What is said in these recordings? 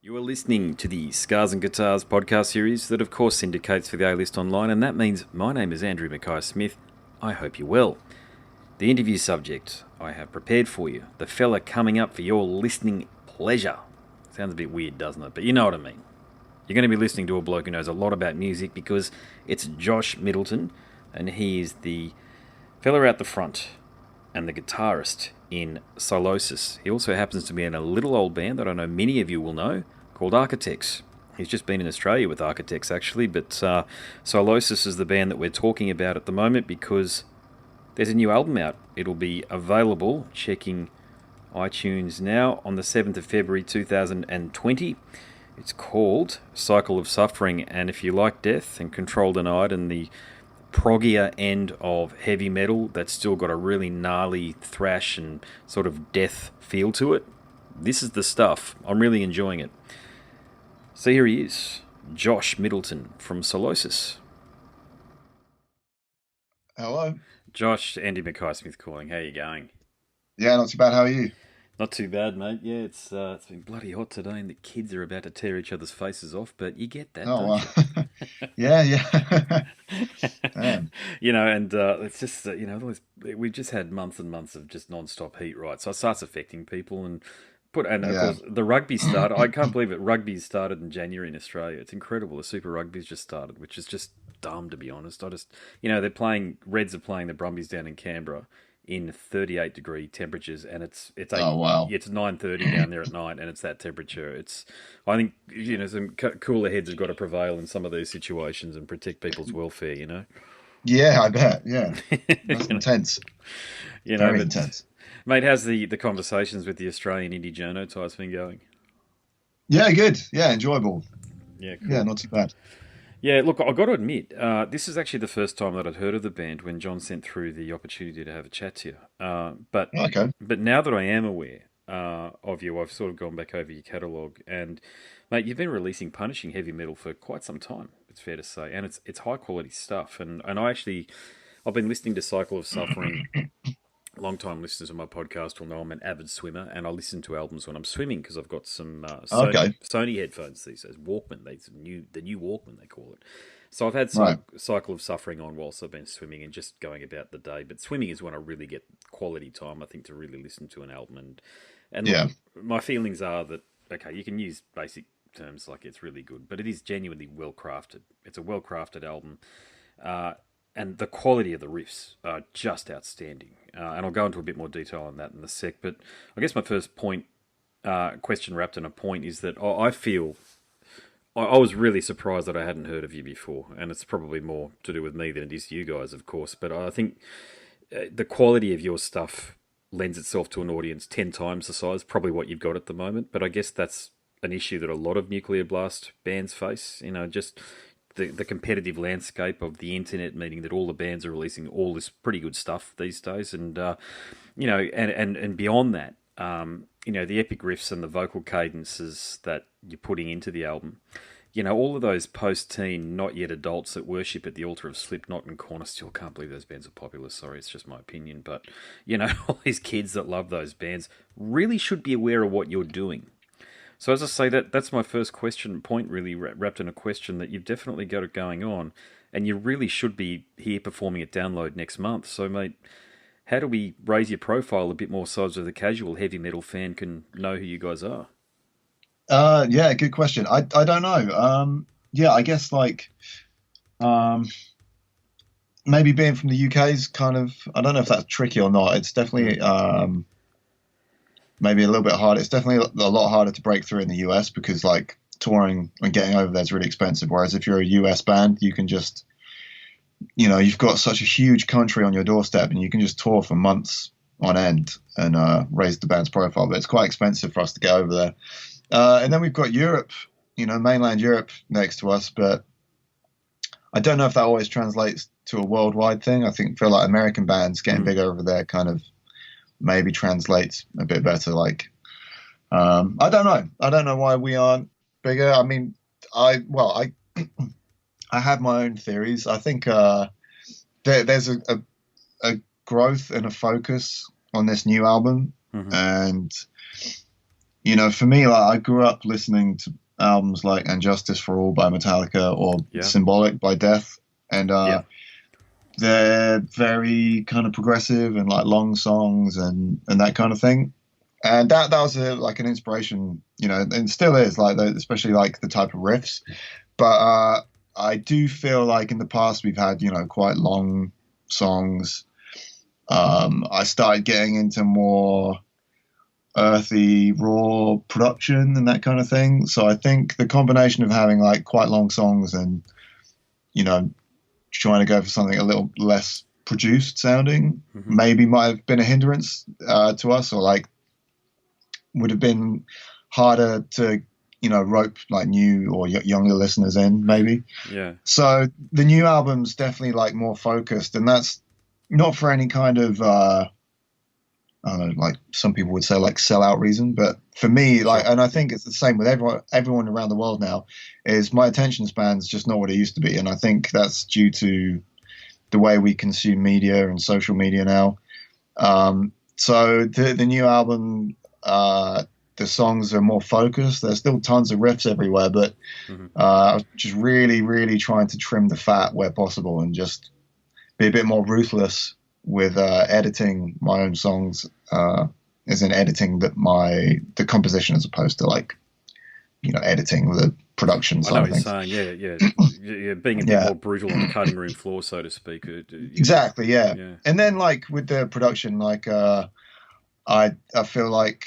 You are listening to the Scars and Guitars podcast series that, of course, syndicates for the A-List Online, and that means my name is Andrew Mackay-Smith. I hope you're well. The interview subject I have prepared for you, the fella coming up for your listening pleasure. Sounds a bit weird, doesn't it? But you know what I mean. You're going to be listening to a bloke who knows a lot about music because it's Josh Middleton, and he is the fella out the front and the guitarist in Sylosis. He also happens to be in a little old band that I know many of you will know called Architects. He's just been in Australia with Architects actually, but Sylosis is the band that we're talking about at the moment because there's a new album out. It'll be available, checking iTunes now, on the 7th of February 2020. It's called Cycle of Suffering, and if you like death and Control Denied and the proggier end of heavy metal that's still got a really gnarly thrash and sort of death feel to it, this is the stuff. I'm really enjoying it. So here he is, Josh Middleton from Sylosis. Hello. Josh, Andy Mackay-Smith calling. How you going? Yeah, not too bad. How are you? Not too bad, mate. Yeah, it's been bloody hot today, and the kids are about to tear each other's faces off. But you get that, don't you? Yeah. and it's just we've just had months and months of just non-stop heat, right? So it starts affecting people, of course the rugby started. I can't believe it. Rugby started in January in Australia. It's incredible. The Super Rugby's just started, which is just dumb, to be honest. Reds are playing the Brumbies down in Canberra in 38-degree temperatures, and it's 9:30 down there at night, and it's that temperature. I think some cooler heads have got to prevail in some of these situations and protect people's welfare. Yeah, I bet. Yeah, that's intense. Very intense, mate. How's the conversations with the Australian indie journo types been going? Yeah, good. Yeah, enjoyable. Yeah, cool. Yeah, not too bad. Yeah, look, I've got to admit, this is actually the first time that I'd heard of the band when John sent through the opportunity to have a chat to you. But now that I am aware of you, I've sort of gone back over your catalogue, and mate, you've been releasing punishing heavy metal for quite some time. It's fair to say, and it's high quality stuff. And I've been listening to Cycle of Suffering. Long-time listeners of my podcast will know I'm an avid swimmer, and I listen to albums when I'm swimming because I've got some Sony headphones these days, Walkman. The new Walkman, they call it. So I've had Cycle of Suffering on whilst I've been swimming and just going about the day. But swimming is when I really get quality time, I think, to really listen to an album. And yeah. My feelings are that, okay, you can use basic terms like it's really good, but it is genuinely well-crafted. It's a well-crafted album. And the quality of the riffs are just outstanding. And I'll go into a bit more detail on that in a sec. But I guess my first question wrapped in a point, is that I feel I was really surprised that I hadn't heard of you before. And it's probably more to do with me than it is you guys, of course. But I think the quality of your stuff lends itself to an audience 10 times the size, probably what you've got at the moment. But I guess that's an issue that a lot of Nuclear Blast bands face. Just the competitive landscape of the internet, meaning that all the bands are releasing all this pretty good stuff these days, and and beyond that, the epic riffs and the vocal cadences that you're putting into the album, all of those post-teen, not yet adults that worship at the altar of Slipknot and Korn. I still can't believe those bands are popular. Sorry, it's just my opinion, but all these kids that love those bands really should be aware of what you're doing. So as I say, that's my first point, really wrapped in a question that you've definitely got it going on, and you really should be here performing at Download next month. So, mate, how do we raise your profile a bit more so that the casual heavy metal fan can know who you guys are? Yeah, good question. I don't know. I guess maybe being from the UK is kind of, I don't know if that's tricky or not. It's definitely maybe a little bit harder. It's definitely a lot harder to break through in the US because touring and getting over there is really expensive. Whereas if you're a US band, you can just, you've got such a huge country on your doorstep and you can just tour for months on end and raise the band's profile. But it's quite expensive for us to get over there. And then we've got Europe, mainland Europe next to us. But I don't know if that always translates to a worldwide thing. I feel like American bands getting big over there kind of maybe translates a bit better. I don't know why we aren't bigger. I mean, I have my own theories. I think there's a growth and a focus on this new album, and For me, like I grew up listening to albums like "And Justice for All" by Metallica or Yeah, "Symbolic" by Death, and yeah, they're very kind of progressive and like long songs and that kind of thing. And that was like an inspiration, and still is like especially like the type of riffs. But I do feel like in the past we've had quite long songs. I started getting into more earthy, raw production and that kind of thing. So I think the combination of having like quite long songs and you know trying to go for something a little less produced sounding hmm maybe might have been a hindrance to us, or like would have been harder to rope like new or younger listeners in maybe. yeah. So the new album's definitely like more focused, and that's not for any kind of I don't know, like some people would say like sellout reason, but for me, like, Sure. and I Yeah. think it's the same with everyone around the world now, is my attention span's just not what it used to be, and I think that's due to the way we consume media and social media now. So the new album, the songs are more focused. There's still tons of riffs everywhere, but hmm I was just really, really trying to trim the fat where possible and just be a bit more ruthless with editing my own songs, as in editing the composition as opposed to like editing the production I know side what of you're things. saying. Yeah, yeah, yeah. Being a bit Yeah, more brutal on the cutting room floor, so to speak. exactly. Yeah, Yeah, and then like with the production, like I feel like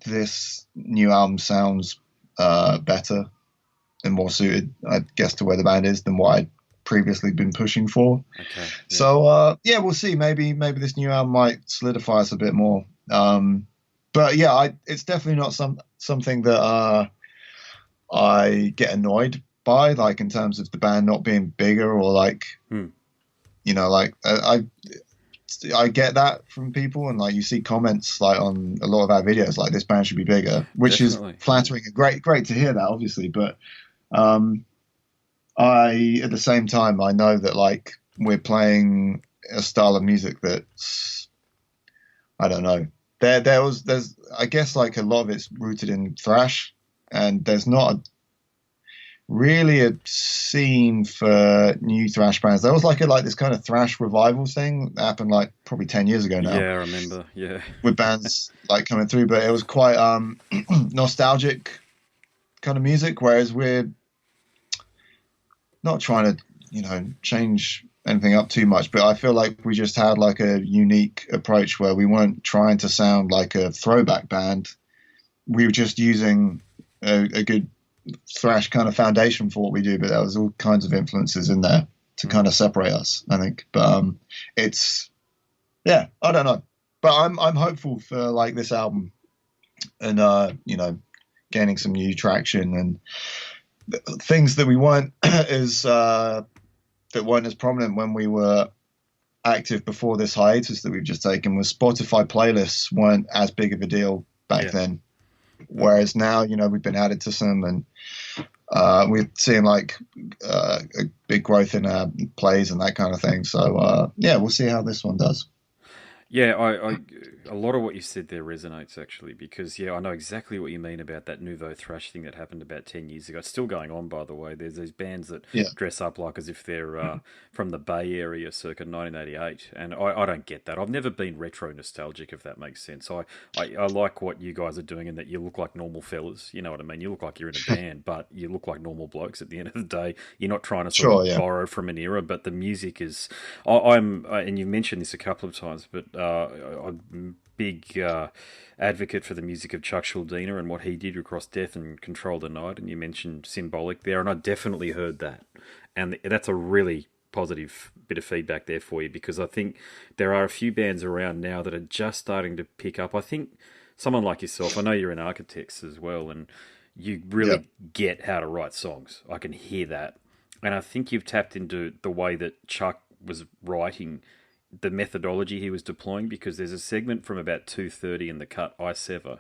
this new album sounds better and more suited, I guess, to where the band is than what I'd previously been pushing for. okay, yeah, So yeah, we'll see. Maybe this new album might solidify us a bit more. But yeah, it's definitely not something that I get annoyed by, like in terms of the band not being bigger or like hmm, like I get that from people, and like you see comments like on a lot of our videos, like this band should be bigger, which is definitely, yeah, flattering and great to hear that, obviously. But um, I, at the same time, I know that like we're playing a style of music that's, I don't know. There's I guess like a lot of it's rooted in thrash, and there's not really a scene for new thrash bands. There was like this kind of thrash revival thing that happened like probably 10 years ago yeah. now, I remember. Yeah, with bands like coming through, but it was quite nostalgic kind of music. Whereas we're not trying to change anything up too much, but I feel like we just had like a unique approach where we weren't trying to sound like a throwback band. We were just using a good thrash kind of foundation for what we do, but there was all kinds of influences in there to mm. kind of separate us, I think. But it's yeah, I don't know, but I'm hopeful for like this album and gaining some new traction and things that we weren't as that weren't as prominent when we were active before this hiatus that we've just taken. Was Spotify playlists weren't as big of a deal back Yeah, then, hmm whereas now we've been added to some, and we're seeing like a big growth in our plays and that kind of thing. So yeah, we'll see how this one does. yeah. A lot of what you said there resonates actually, because yeah, I know exactly what you mean about that nouveau thrash thing that happened about 10 years ago. It's still going on, by the way. There's these bands that Yeah, dress up like as if they're from the Bay Area circa 1988, and I don't get that. I've never been retro nostalgic, if that makes sense. I like what you guys are doing in that you look like normal fellas. You know what I mean? You look like you're in a band, but you look like normal blokes at the end of the day. You're not trying to sort sure, of yeah, borrow from an era, but the music is. I'm and you've mentioned this a couple of times, but I'm big advocate for the music of Chuck Schuldiner and what he did across Death and Control the Night. And you mentioned Symbolic there, and I definitely heard that, and that's a really positive bit of feedback there for you, because I think there are a few bands around now that are just starting to pick up. I think someone like yourself, I know you're in architects as well, and you yeah, really get how to write songs. I can hear that. And I think you've tapped into the way that Chuck was writing, the methodology he was deploying, because there's a segment from about 2:30 in the cut I Sever,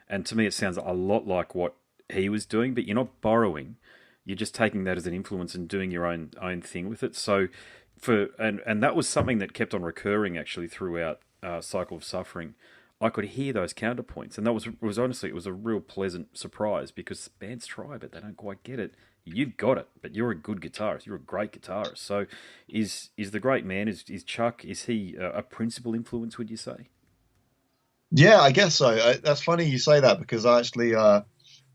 and to me it sounds a lot like what he was doing, but you're not borrowing, you're just taking that as an influence and doing your own thing with it. So and that was something that kept on recurring actually throughout Cycle of Suffering. I could hear those counterpoints, and that was honestly, it was a real pleasant surprise because bands try, but they don't quite get it. You've got it, but you're a good guitarist. You're a great guitarist. So, is the great man, is Chuck? Is he a principal influence? Would you say? Yeah, I guess so. That's funny you say that because I actually the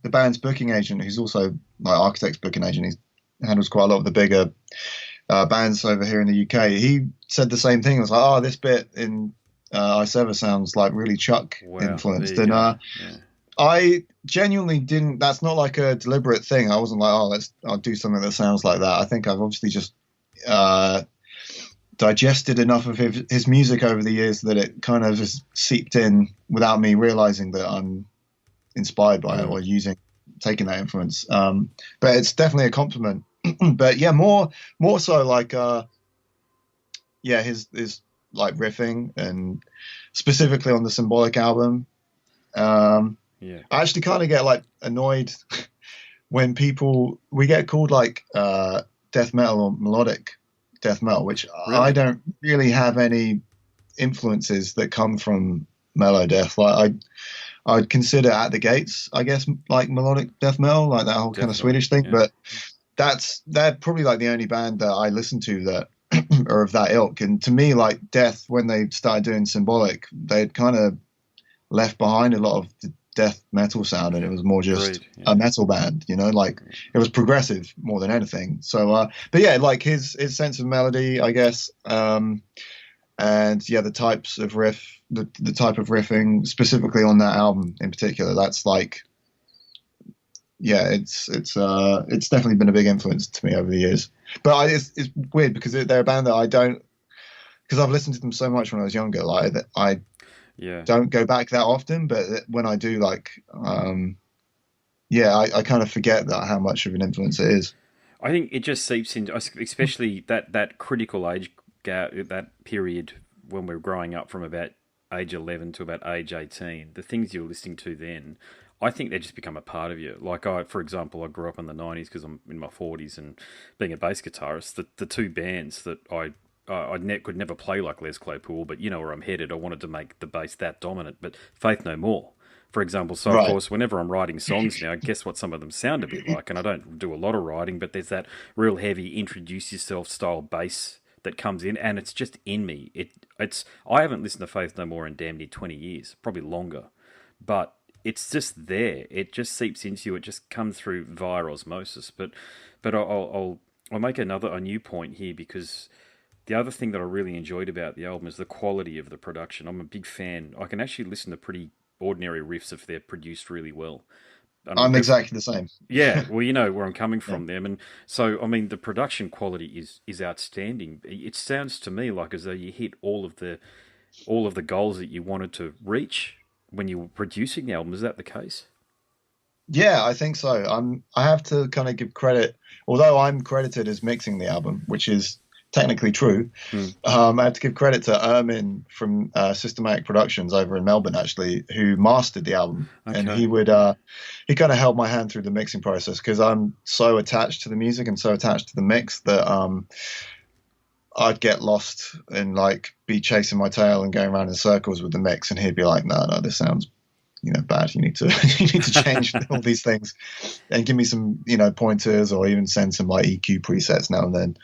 band's booking agent, who's also my architect's booking agent, he handles quite a lot of the bigger bands over here in the UK. He said the same thing. It was like, oh, this bit in I Sever sounds like really Chuck Wow, there influenced, you and go. Yeah. I genuinely didn't. That's not like a deliberate thing. I wasn't like, oh, I'll do something that sounds like that. I think I've obviously just uh, digested enough of his music over the years that it kind of just seeped in without me realizing that I'm inspired by it Mm. or taking that influence. But it's definitely a compliment. But yeah, more so like yeah, his like riffing and specifically on the Symbolic album. Um, Yeah. I actually kind of get like annoyed when we get called like death metal or melodic death metal, which I Really? don't really have any influences that come from mellow death. Like I'd consider At the Gates, I guess, like melodic death metal, like that whole kind of Definitely. Swedish thing. Yeah. But they're probably like the only band that I listen to that are of that ilk. And to me, like Death, when they started doing Symbolic, they'd kind of left behind a lot of the death metal sound, and it was more just Agreed. Yeah. a metal band, like it was progressive more than anything. So but yeah, like his sense of melody, I guess, and yeah, the type of riffing specifically on that album in particular, that's like, yeah, it's definitely been a big influence to me over the years. But it's weird because they're a band that I don't, because I've listened to them so much when I was younger, like I Yeah. don't go back that often, but when I do, like, yeah, I kind of forget that how much of an influence it is. I think it just seeps into, especially that critical age gap, that period when we're growing up from about age 11 to about age 18. The things you're listening to then, I think they just become a part of you. Like for example, I grew up in the 90s because I'm in my 40s, and being a bass guitarist, the two bands that could never play like Les Claypool, but you know where I'm headed. I wanted to make the bass that dominant, but Faith No More, for example. So of Right. course, whenever I'm writing songs now, guess what some of them sound a bit like, and I don't do a lot of writing, but there's that real heavy introduce yourself style bass that comes in, and it's just in me. It's I haven't listened to Faith No More in damn near 20 years, probably longer, but it's just there. It just seeps into you. It just comes through via osmosis. But I'll make a new point here because the other thing that I really enjoyed about the album is the quality of the production. I'm a big fan. I can actually listen to pretty ordinary riffs if they're produced really well. And I'm exactly the same. yeah, well, you know where I'm coming Yeah. from them, and so I mean the production quality is outstanding. It sounds to me like as though you hit all of the goals that you wanted to reach when you were producing the album. Is that the case? Yeah, I think so. I have to kind of give credit, although I'm credited as mixing the album, which is technically true. Hmm. I have to give credit to Ermin from Systematic Productions over in Melbourne, actually, who mastered the album, and Okay. he kind of held my hand through the mixing process because I'm so attached to the music and so attached to the mix that I'd get lost and like be chasing my tail and going around in circles with the mix, and he'd be like, "No, no, this sounds bad. You need to you need to change all these things and give me some pointers, or even send some like EQ presets now and then."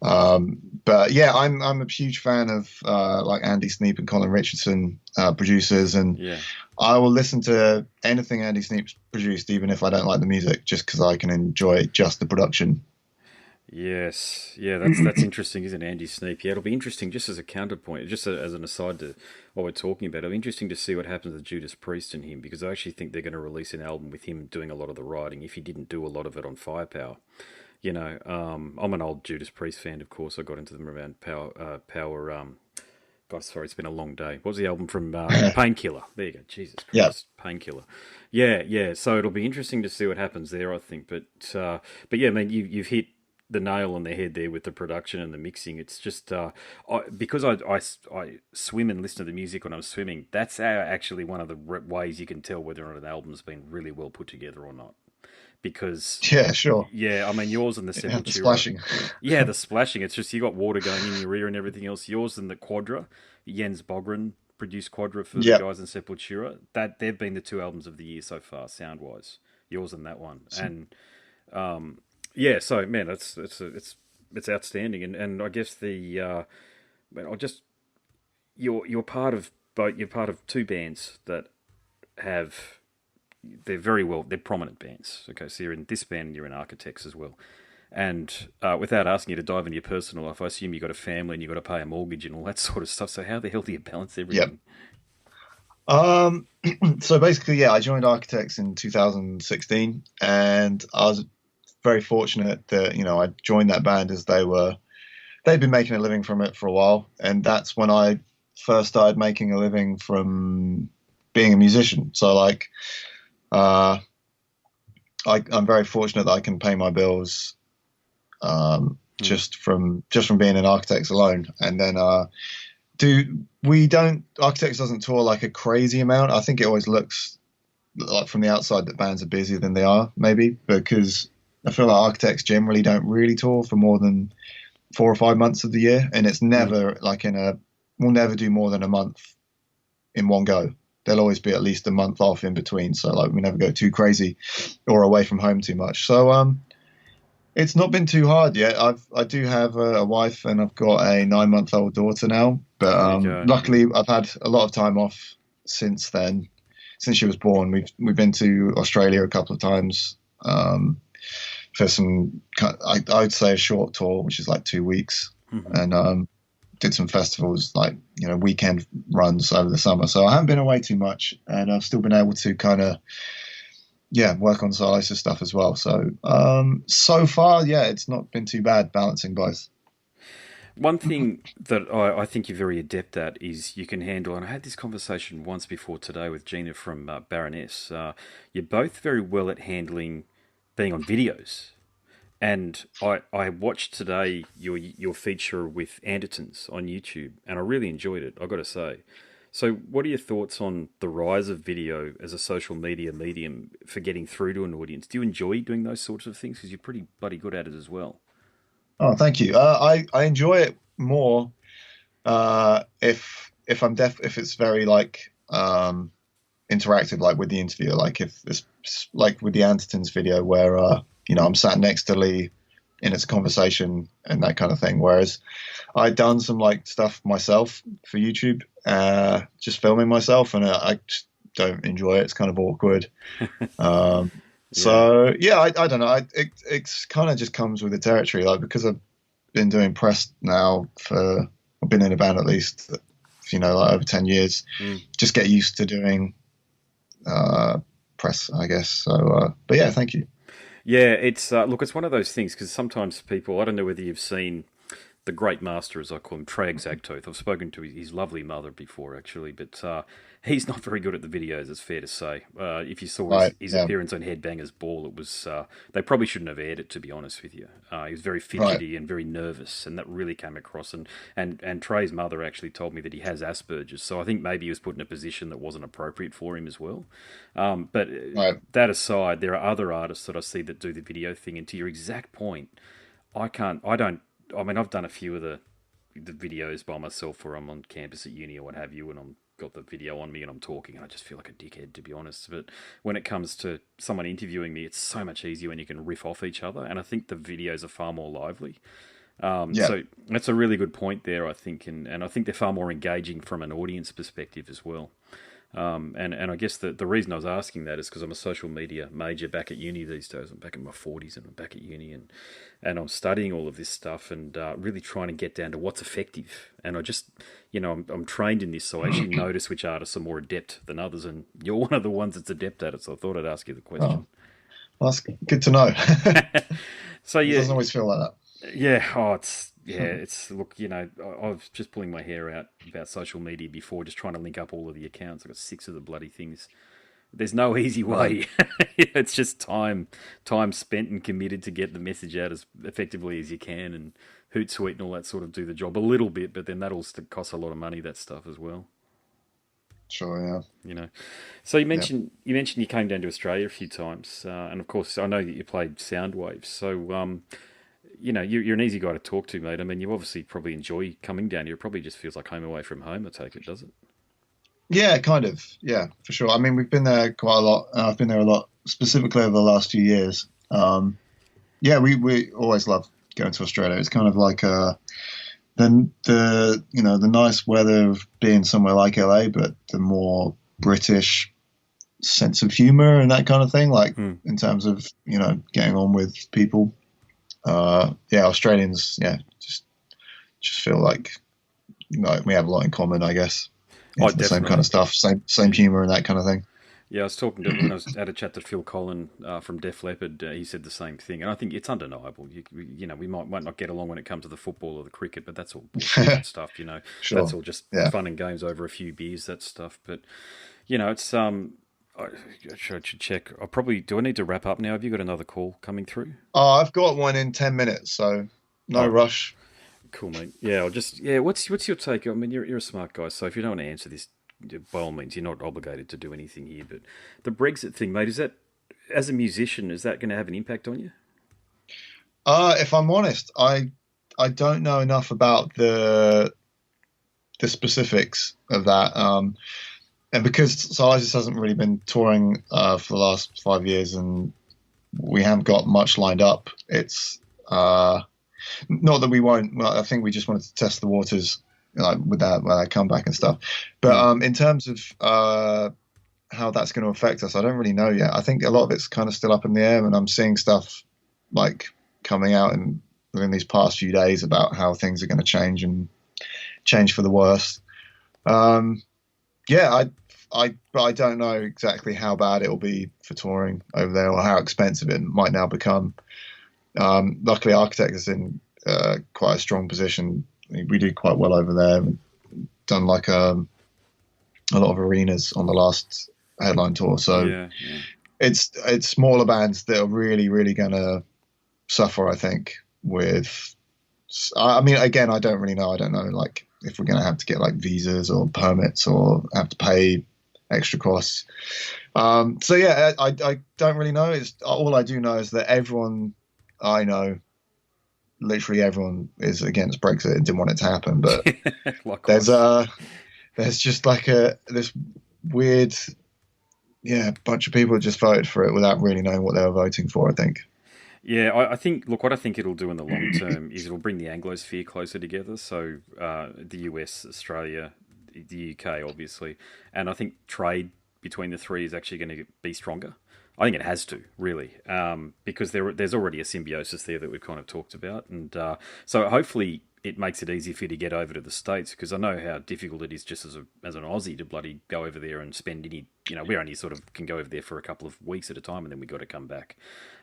Hmm. But yeah, I'm a huge fan of like Andy Sneap and Colin Richardson producers, and Yeah. I will listen to anything Andy Sneap's produced even if I don't like the music, just because I can enjoy just the production. Yes, yeah, that's interesting, isn't it, Andy Sneap? Yeah, it'll be interesting just as a counterpoint, as an aside to what we're talking about. It'll be interesting to see what happens to Judas Priest and him because I actually think they're going to release an album with him doing a lot of the writing if he didn't do a lot of it on Firepower. I'm an old Judas Priest fan, of course. I got into them around Power. God, sorry, it's been a long day. What was the album from Painkiller? There you go. Jesus Yeah. Christ, Painkiller. Yeah, yeah. So it'll be interesting to see what happens there, I think. But yeah, I mean, you've hit the nail on the head there with the production and the mixing. It's just because I swim and listen to the music when I'm swimming. That's actually one of the ways you can tell whether or not an album's been really well put together or not. Because Yeah, sure. yeah, I mean yours and the Yeah, the Sepultura. splashing. The splashing. It's just you got water going in your ear and everything else. Yours and the Quadra, Jens Bogren produced Quadra for the Yeah. guys in Sepultura. That they've been the two albums of the year so far, sound wise. Yours and that one, and yeah. So man, it's outstanding, and I guess man, I just you're part of both. You're part of two bands that have they're prominent bands. Okay, so you're in this band and you're in Architects as well. And without asking you to dive into your personal life, I assume you've got a family and you've got to pay a mortgage and all that sort of stuff. So how the hell do you balance Yeah. everything? So basically, yeah, I joined Architects in 2016, and I was very fortunate that I joined that band as they'd been making a living from it for a while, and that's when I first started making a living from being a musician. So like, I'm very fortunate that I can pay my bills just from being in Architects alone, and then Architects doesn't tour like a crazy amount. I think it always looks like from the outside that bands are busier than they are, maybe because I feel like Architects generally don't really tour for more than 4 or 5 months of the year, and it's never we'll never do more than a month in one go. There'll always be at least a month off in between, so like we never go too crazy or away from home too much. So it's not been too hard yet. I do have a wife and I've got a 9-month-old daughter now, but luckily I've had a lot of time off since then. Since she was born, we've been to Australia a couple of times for some. I'd say a short tour, which is like 2 weeks, and did some festivals like weekend runs over the summer. So I haven't been away too much, and I've still been able to kind of work on Sylosis stuff as well. So so far, it's not been too bad balancing both. One thing that I think you're very adept at is you can handle, and I had this conversation once before today with Gina from Baroness. You're both very well at handling being on videos. And I watched today your feature with Andertons on YouTube, and I really enjoyed it, I've got to say. So what are your thoughts on the rise of video as a social media medium for getting through to an audience? Do you enjoy doing those sorts of things? Because you're pretty bloody good at it as well. Oh, thank you. I enjoy it more if if it's very like interactive, like with the interviewer, like if it's like with the Andertons video where I'm sat next to Lee and it's a conversation and that kind of thing. Whereas I'd done some like stuff myself for YouTube, just filming myself, and I just don't enjoy it. It's kind of awkward. So I don't know. It's kind of just comes with the territory. Like because I've been doing press now I've been in a band at least, like over 10 years. Just get used to doing press, I guess. So, but yeah, thank you. Yeah, it's it's one of those things because sometimes people, I don't know whether you've seen the great master, as I call him, Trey Exagtoth. I've spoken to his lovely mother before, actually, but he's not very good at the videos, it's fair to say. If you saw his appearance on Headbangers Ball, it was they probably shouldn't have aired it, to be honest with you. He was very fidgety and very nervous, and that really came across. And Trey's mother actually told me that he has Asperger's, so I think maybe he was put in a position that wasn't appropriate for him as well. But that aside, there are other artists that I see that do the video thing, and to your exact point, I've done a few of the videos by myself where I'm on campus at uni or what have you, and I'm got the video on me and I'm talking, and I just feel like a dickhead, to be honest. But when it comes to someone interviewing me, it's so much easier when you can riff off each other, and I think the videos are far more lively. So that's a really good point there, I think, and I think they're far more engaging from an audience perspective as well. And I guess the reason I was asking that is because I'm a social media major back at uni these days. I'm back in my 40s and I'm back at uni and I'm studying all of this stuff and really trying to get down to what's effective. And I just, I'm trained in this, so I actually notice which artists are more adept than others. And you're one of the ones that's adept at it, so I thought I'd ask you the question. Oh, well, that's good to know. So yeah, it doesn't always feel like that. Yeah, it's look, I was just pulling my hair out about social media before, just trying to link up all of the accounts. I've got 6 of the bloody things. There's no easy way. It's just time spent and committed to get the message out as effectively as you can, and Hootsuite and all that sort of do the job a little bit, but then that'll cost a lot of money, that stuff as well. Sure, yeah. So you mentioned you came down to Australia a few times, and of course I know that you played Soundwave. So you're an easy guy to talk to, mate. I mean, you obviously probably enjoy coming down here. It probably just feels like home away from home, I take it, does it? Yeah, kind of. Yeah, for sure. I mean, we've been there quite a lot. I've been there a lot, specifically over the last few years. Yeah, we always love going to Australia. It's kind of like the nice weather of being somewhere like LA, but the more British sense of humor and that kind of thing. Like Mm. in terms of getting on with people. Yeah, Australians. Yeah, just feel like we have a lot in common, I guess. Oh, Into the same kind definitely. of stuff, same humor and that kind of thing. Yeah, I was talking to when I was at a chat to Phil Collin from Def Leppard. He said the same thing, and I think it's undeniable. We might not get along when it comes to the football or the cricket, but that's all bullshit. That stuff, that's Sure. all just Yeah. fun and games over a few beers. That stuff, but it's I should check. I probably do. I need to wrap up now. Have you got another call coming through? Oh, I've got one in 10 minutes, so no Oh, rush. cool, mate. Yeah, I'll just What's your take? I mean, you're a smart guy, so if you don't want to answer this, by all means, you're not obligated to do anything here. But the Brexit thing, mate, is that as a musician, is that going to have an impact on you? If I'm honest, I don't know enough about the specifics of that. And because Sylosis hasn't really been touring for the last 5 years, and we haven't got much lined up, it's not that we won't. Well, I think we just wanted to test the waters, with that comeback and stuff. But Mm. in terms of how that's going to affect us, I don't really know yet. I think a lot of it's kind of still up in the air, and I'm seeing stuff like coming out within these past few days about how things are going to change and change for the worse. Yeah, but I don't know exactly how bad it will be for touring over there or how expensive it might now become. Luckily, Architect is in quite a strong position. We do quite well over there. We've done a lot of arenas on the last headline tour, so Yeah, yeah. it's smaller bands that are really, really going to suffer, I think. I mean, again, I don't really know. I don't know, like, if we're going to have to get like visas or permits or have to pay extra costs. So yeah, I don't really know. All I do know is that everyone I know, literally everyone, is against Brexit and didn't want it to happen. But there's Likewise. there's just like this weird, bunch of people just voted for it without really knowing what they were voting for, I think. Yeah, I think. Look, what I think it'll do in the long term is it'll bring the Anglosphere closer together. So the US, Australia, the UK, obviously, and I think trade between the three is actually going to be stronger. I think it has to really, because there's already a symbiosis there that we've kind of talked about, and so hopefully it makes it easy for you to get over to the States, because I know how difficult it is just as an Aussie to bloody go over there and spend any. We only sort of can go over there for a couple of weeks at a time, and then we got to come back.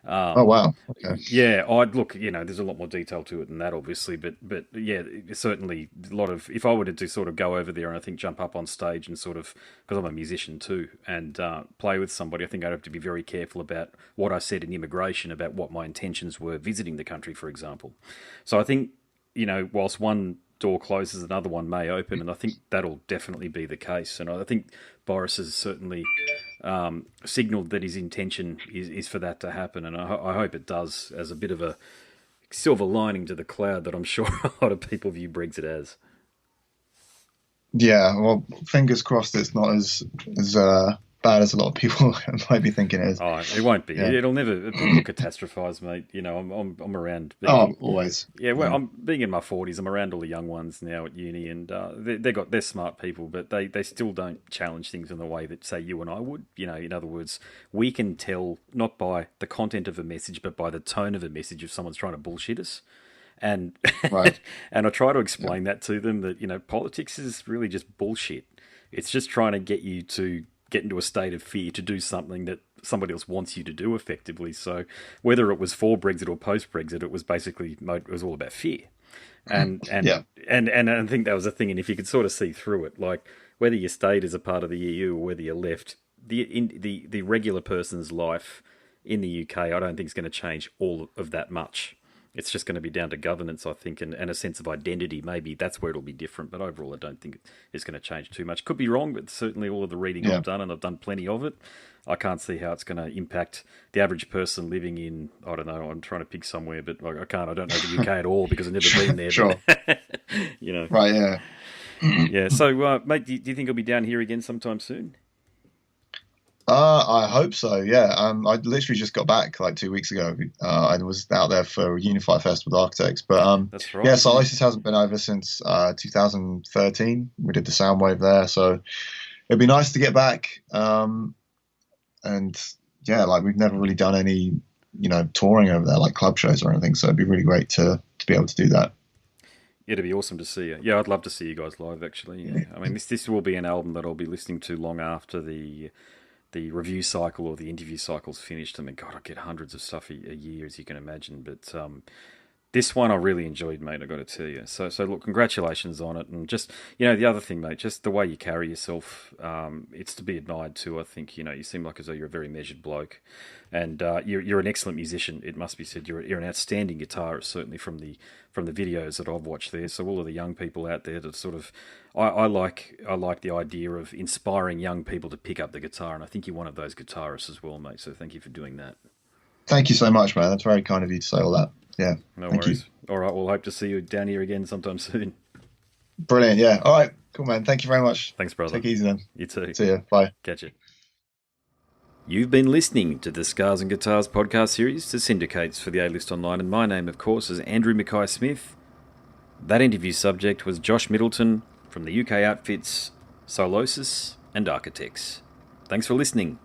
Oh wow, okay. Yeah, I'd look. There's a lot more detail to it than that, obviously, but yeah, certainly a lot of. If I were to sort of go over there and I think jump up on stage and sort of, because I'm a musician too, and play with somebody, I think I'd have to be very careful about what I said in immigration about what my intentions were visiting the country, for example. So I think whilst one door closes, another one may open, and I think that'll definitely be the case. And I think Boris has certainly signalled that his intention is for that to happen, and I hope it does, as a bit of a silver lining to the cloud that I'm sure a lot of people view Brexit as. Yeah, well, fingers crossed it's not as bad as a lot of people might be thinking it is. Oh, it won't be. Yeah. It'll never catastrophize, mate. I'm around. Oh, always. Yeah, well, Yeah. I'm being in my 40s. I'm around all the young ones now at uni, and they're smart people, but they still don't challenge things in the way that, say, you and I would. In other words, we can tell not by the content of a message, but by the tone of a message if someone's trying to bullshit us. And Right. and I try to Yeah. explain that to them, that politics is really just bullshit. It's just trying to get you to get into a state of fear to do something that somebody else wants you to do effectively. So whether it was for Brexit or post Brexit, it was all about fear. And and, Yeah. and I think that was the thing. And if you could sort of see through it, like whether you stayed as a part of the EU or whether you left, the regular person's life in the UK, I don't think is going to change all of that much. It's just going to be down to governance, I think, and a sense of identity. Maybe that's where it'll be different. But overall, I don't think it's going to change too much. Could be wrong, but certainly all of the reading Yeah. I've done, and I've done plenty of it, I can't see how it's going to impact the average person living in, I don't know, I'm trying to pick somewhere, but I can't. I don't know the UK at all because I've never been there. Sure. But, Right. Yeah. Yeah. So, mate, do you think I'll be down here again sometime soon? I hope so. Yeah. I literally just got back like 2 weeks ago. I was out there for Unify Fest with Architects, but That's yeah, right. Yeah. Sylosis hasn't been over since 2013. We did the Soundwave there, so it'd be nice to get back. And yeah, like we've never really done any, touring over there, like club shows or anything. So it'd be really great to be able to do that. It'd be awesome to see you. Yeah, I'd love to see you guys live. Actually, yeah. I mean, this will be an album that I'll be listening to long after the review cycle or the interview cycle's finished. I mean, God, I get hundreds of stuff a year, as you can imagine. But this one I really enjoyed, mate. I got to tell you. So look, congratulations on it, and just the other thing, mate, just the way you carry yourself, it's to be admired too. I think you seem like as though you're a very measured bloke, and you're an excellent musician. It must be said. You're an outstanding guitarist, certainly from the videos that I've watched there. So all of the young people out there that sort of, I like the idea of inspiring young people to pick up the guitar, and I think you're one of those guitarists as well, mate. So thank you for doing that. Thank you so much, man. That's very kind of you to say all that. Yeah. No Thank you. worries. All right, we'll hope to see you down here again sometime soon. Brilliant. Yeah. All right. Cool, man. Thank you very much. Thanks, brother. Take it easy then. You too. See ya. Bye. Catch it. You've been listening to the Scars and Guitars podcast series that syndicates for the A-List Online, and my name, of course, is Andrew Mackay-Smith. That interview subject was Josh Middleton from the UK outfits Sylosis and Architects. Thanks for listening.